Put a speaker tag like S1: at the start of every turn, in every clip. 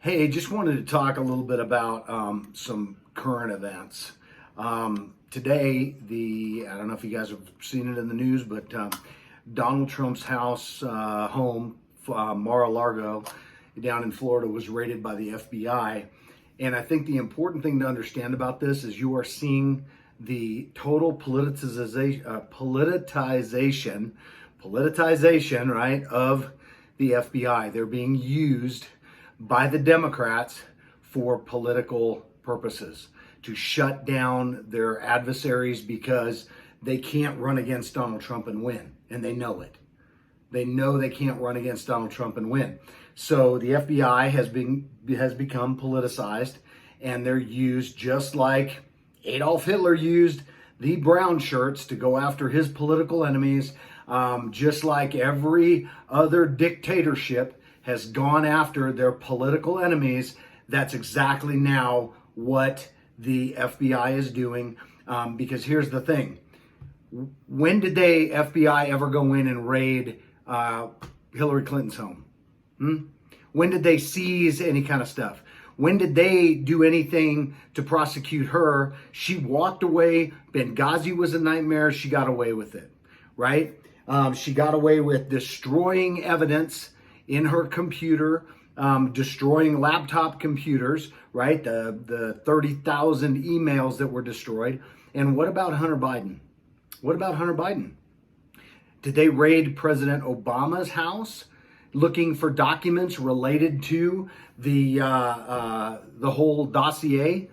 S1: Hey, just wanted to talk a little bit about some current events. Today, I don't know if you guys have seen it in the news, but Donald Trump's house home, Mar-a-Lago, down in Florida, was raided by the FBI. And I think the important thing to understand about this is you are seeing the total politicization, right, of the FBI. They're being used by the Democrats for political purposes, to shut down their adversaries because they can't run against Donald Trump and win. And they know it. They know they can't run against Donald Trump and win. So the FBI has become politicized, and they're used just like Adolf Hitler used the brown shirts to go after his political enemies, just like every other dictatorship has gone after their political enemies. That's exactly now what the FBI is doing. Because here's the thing. When did the FBI ever go in and raid Hillary Clinton's home? When did they seize any kind of stuff? When did they do anything to prosecute her? She walked away. Benghazi was a nightmare. She got away with it, right? She got away with destroying evidence in her computer, destroying laptop computers, right? The 30,000 emails that were destroyed. And what about Hunter Biden? What about Hunter Biden? Did they raid President Obama's house looking for documents related to the whole dossier?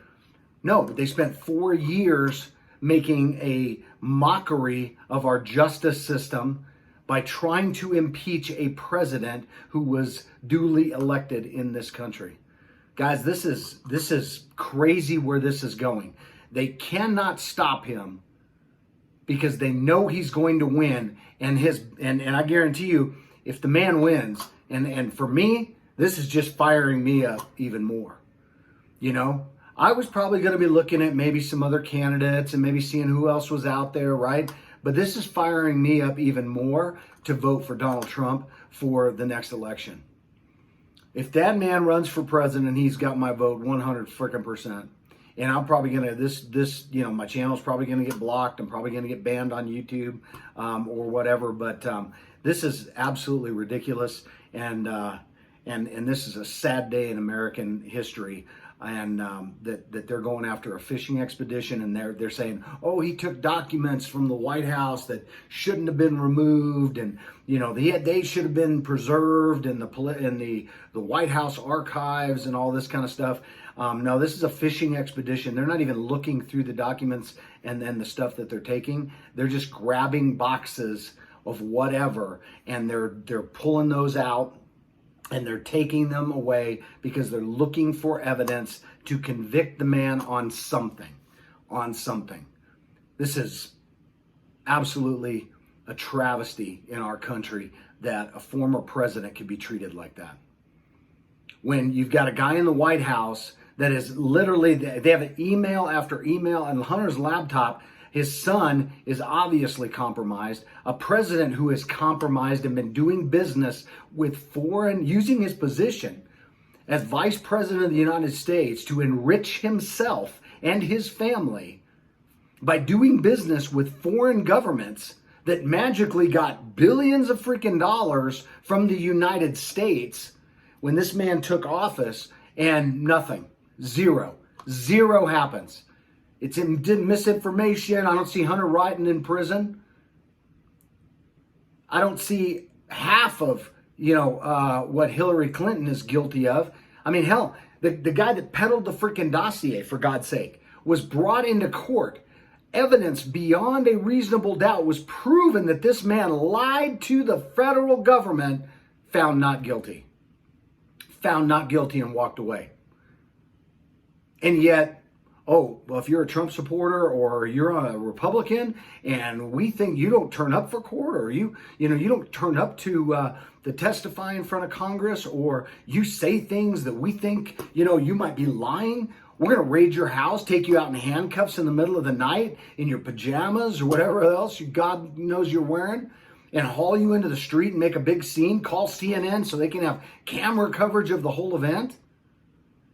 S1: No, but they spent 4 years making a mockery of our justice system by trying to impeach a president who was duly elected in this country. Guys, this is crazy where this is going. They cannot stop him because they know he's going to win. And I guarantee you, if the man wins, and for me, this is just firing me up even more. You know, I was probably going to be looking at maybe some other candidates and maybe seeing who else was out there, right? But this is firing me up even more to vote for Donald Trump for the next election. If that man runs for president, he's got my vote 100 freaking percent. And I'm probably gonna my channel's probably gonna get blocked. I'm probably gonna get banned on YouTube or whatever. But this is absolutely ridiculous, and this is a sad day in American history. And that they're going after a fishing expedition, and they're saying, oh, he took documents from the White House that shouldn't have been removed, and they should have been preserved in the White House archives and all this kind of stuff. No, this is a fishing expedition. They're not even looking through the documents and then the stuff that they're taking. They're just grabbing boxes of whatever, and they're pulling those out. And they're taking them away because they're looking for evidence to convict the man on something. This is absolutely a travesty in our country that a former president could be treated like that. When you've got a guy in the White House that is literally, they have email after email, and Hunter's laptop, his son is obviously compromised. A president who is compromised and been doing business with using his position as vice president of the United States to enrich himself and his family by doing business with foreign governments that magically got billions of freaking dollars from the United States when this man took office, and nothing, zero happens. It's misinformation. I don't see Hunter Biden in prison. I don't see half of, what Hillary Clinton is guilty of. I mean, hell, the guy that peddled the freaking dossier, for God's sake, was brought into court. Evidence beyond a reasonable doubt was proven that this man lied to the federal government, found not guilty and walked away. And yet, oh, well, if you're a Trump supporter or you're a Republican and we think you don't turn up for court, or you don't turn up to testify in front of Congress, or you say things that we think, you might be lying, we're going to raid your house, take you out in handcuffs in the middle of the night in your pajamas or whatever else God knows you're wearing, and haul you into the street and make a big scene, call CNN so they can have camera coverage of the whole event.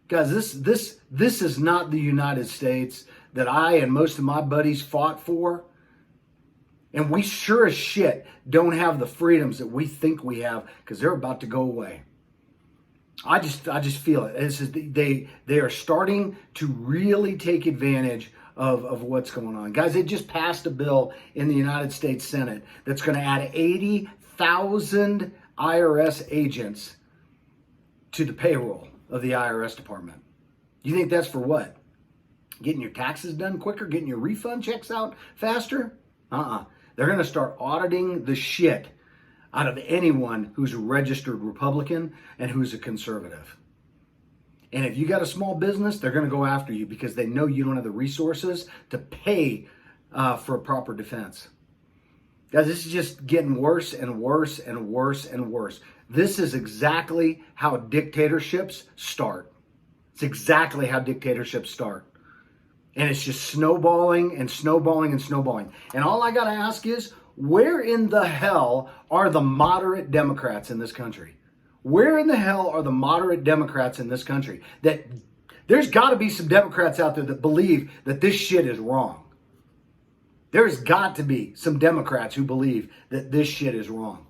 S1: Guys, this is not the United States that I and most of my buddies fought for. And we sure as shit don't have the freedoms that we think we have, because they're about to go away. I just feel it. They are starting to really take advantage of what's going on. Guys, they just passed a bill in the United States Senate that's going to add 80,000 IRS agents to the payroll of the IRS department. You think that's for what? Getting your taxes done quicker? Getting your refund checks out faster? They're going to start auditing the shit out of anyone who's a registered Republican and who's a conservative. And if you got a small business, they're going to go after you because they know you don't have the resources to pay for a proper defense. Guys, this is just getting worse and worse and worse and worse. This is exactly how dictatorships start. It's exactly how dictatorships start. And it's just snowballing and snowballing and snowballing. And all I got to ask is, where in the hell are the moderate Democrats in this country? Where in the hell are the moderate Democrats in this country? That there's got to be some Democrats out there that believe that this shit is wrong. There's got to be some Democrats who believe that this shit is wrong.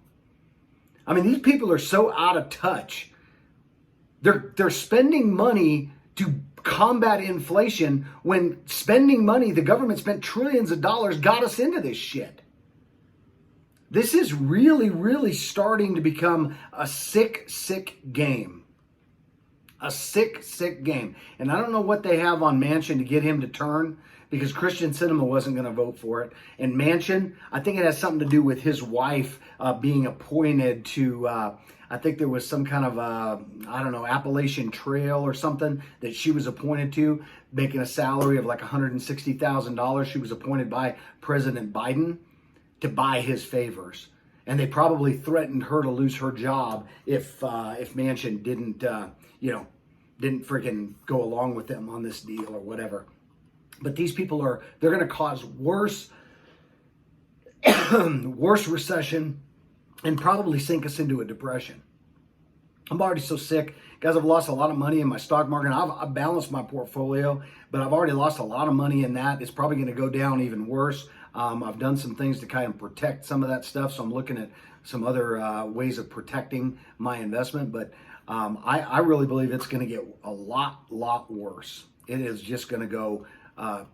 S1: I mean, these people are so out of touch. They're spending money to combat inflation when spending money, the government spent trillions of dollars, got us into this shit. This is really, really starting to become a sick, sick game. A sick, sick game. And I don't know what they have on Manchin to get him to turn, because Christian Sinema wasn't going to vote for it. And Manchin, I think it has something to do with his wife being appointed to, I think there was some kind of, I don't know, Appalachian Trail or something that she was appointed to, making a salary of like $160,000. She was appointed by President Biden to buy his favors. And they probably threatened her to lose her job if Manchin didn't freaking go along with them on this deal or whatever. But these people they're going to cause worse recession and probably sink us into a depression. I'm already so sick. Guys, I've lost a lot of money in my stock market. I've balanced my portfolio, but I've already lost a lot of money in that. It's probably going to go down even worse. I've done some things to kind of protect some of that stuff, so I'm looking at some other ways of protecting my investment. But I really believe it's going to get a lot worse. It is just going to go,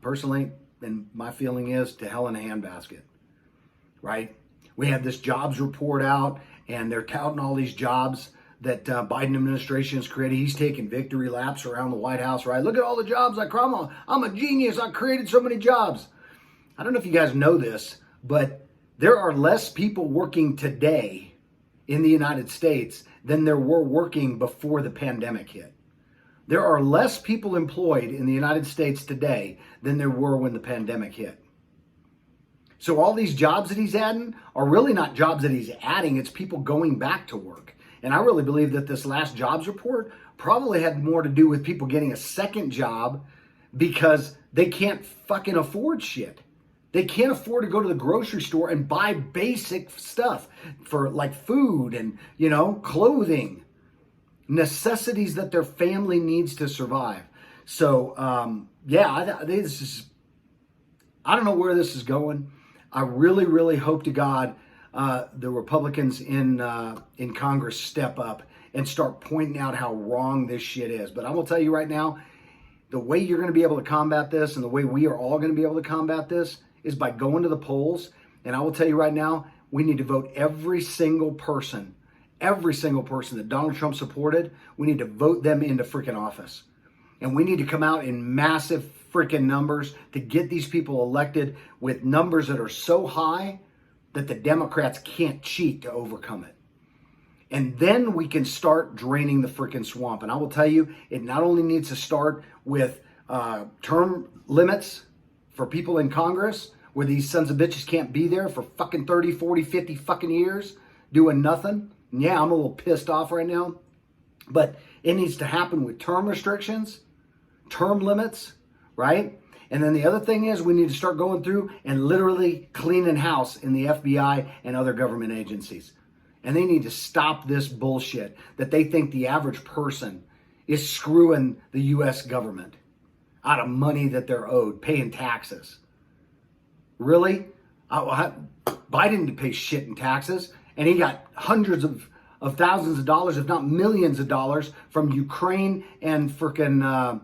S1: personally, and my feeling is, to hell in a handbasket, right? We had this jobs report out, and they're touting all these jobs that Biden administration has created. He's taking victory laps around the White House, right? Look at all the jobs I'm a genius. I created so many jobs. I don't know if you guys know this, but there are less people working today in the United States than there were working before the pandemic hit. There are less people employed in the United States today than there were when the pandemic hit. So all these jobs that he's adding are really not jobs that he's adding. It's people going back to work. And I really believe that this last jobs report probably had more to do with people getting a second job because they can't fucking afford shit. They can't afford to go to the grocery store and buy basic stuff for like food and, clothing, necessities that their family needs to survive. So, I don't know where this is going. I really, really hope to God the Republicans in Congress step up and start pointing out how wrong this shit is. But I will tell you right now, the way you're going to be able to combat this, and the way we are all going to be able to combat this, is by going to the polls. And I will tell you right now, we need to vote every single person that Donald Trump supported. We need to vote them into freaking office. And we need to come out in massive freaking numbers to get these people elected with numbers that are so high that the Democrats can't cheat to overcome it. And then we can start draining the freaking swamp. And I will tell you, it not only needs to start with term limits for people in Congress, where these sons of bitches can't be there for fucking 30, 40, 50 fucking years doing nothing. And yeah, I'm a little pissed off right now. But it needs to happen with term restrictions, term limits, right? And then the other thing is, we need to start going through and literally cleaning house in the FBI and other government agencies. And they need to stop this bullshit that they think the average person is screwing the U.S. government out of money that they're owed, paying taxes. Really? Biden didn't pay shit in taxes, and he got hundreds of thousands of dollars, if not millions of dollars, from Ukraine and frickin'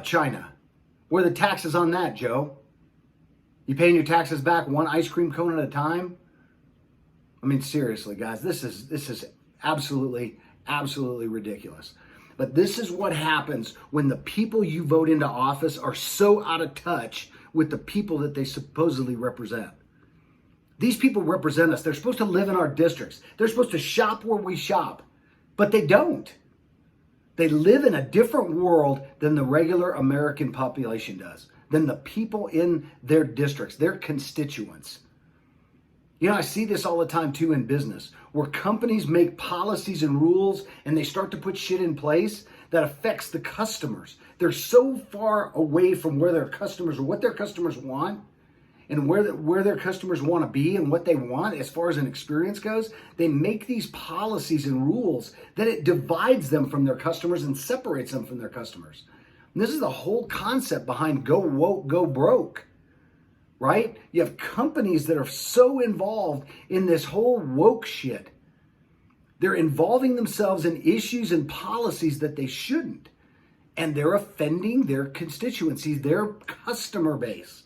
S1: China. Where are the taxes on that, Joe? You paying your taxes back one ice cream cone at a time? I mean, seriously, guys, this is absolutely ridiculous. But this is what happens when the people you vote into office are so out of touch with the people that they supposedly represent. These people represent us. They're supposed to live in our districts. They're supposed to shop where we shop, but they don't. They live in a different world than the regular American population does, than the people in their districts, their constituents. You know, I see this all the time too in business, where companies make policies and rules and they start to put shit in place that affects the customers. They're so far away from where their customers or what their customers want and where their customers want to be and what they want as far as an experience goes. They make these policies and rules that it divides them from their customers and separates them from their customers. And this is the whole concept behind go woke, go broke. Right? You have companies that are so involved in this whole woke shit. They're involving themselves in issues and policies that they shouldn't. And they're offending their constituencies, their customer base.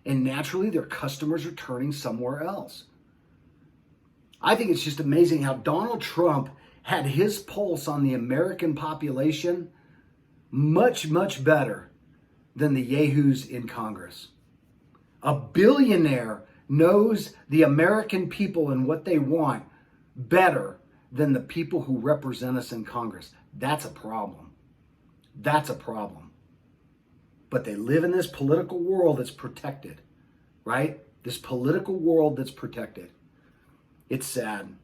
S1: And naturally, their customers are turning somewhere else. I think it's just amazing how Donald Trump had his pulse on the American population much better than the yahoos in Congress. A billionaire knows the American people and what they want better than the people who represent us in Congress. That's a problem. That's a problem. But they live in this political world that's protected, right? This political world that's protected. It's sad.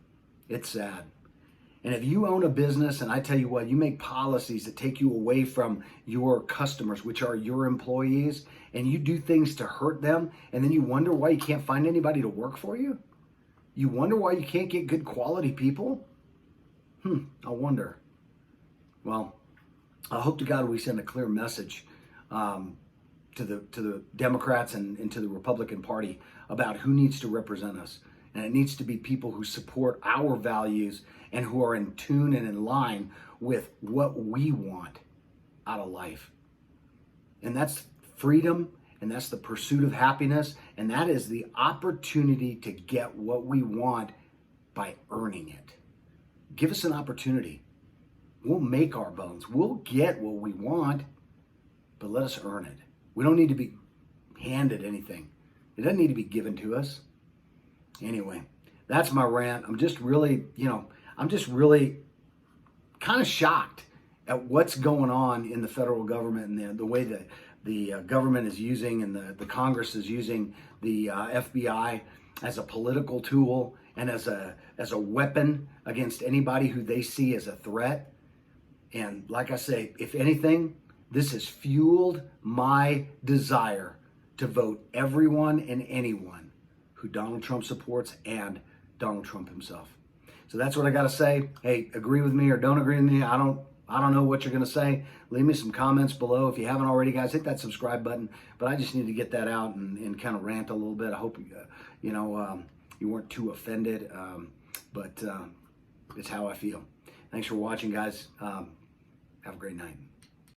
S1: It's sad. And if you own a business, and I tell you what, you make policies that take you away from your customers, which are your employees, and you do things to hurt them, and then you wonder why you can't find anybody to work for you? You wonder why you can't get good quality people? I wonder. Well, I hope to God we send a clear message to the Democrats and to the Republican Party about who needs to represent us. And it needs to be people who support our values and who are in tune and in line with what we want out of life. And that's freedom, and that's the pursuit of happiness, and that is the opportunity to get what we want by earning it. Give us an opportunity. We'll make our bones. We'll get what we want, but let us earn it. We don't need to be handed anything. It doesn't need to be given to us. Anyway, that's my rant. I'm just really kind of shocked at what's going on in the federal government and the way that the government is using and the Congress is using the FBI as a political tool and as a weapon against anybody who they see as a threat. And like I say, if anything, this has fueled my desire to vote everyone and anyone who Donald Trump supports and Donald Trump himself. So that's what I got to say. Hey, agree with me or don't agree with me. I don't know what you're going to say. Leave me some comments below. If you haven't already, guys, hit that subscribe button. But I just need to get that out and kind of rant a little bit. I hope you weren't too offended. But it's how I feel. Thanks for watching, guys. Have a great night.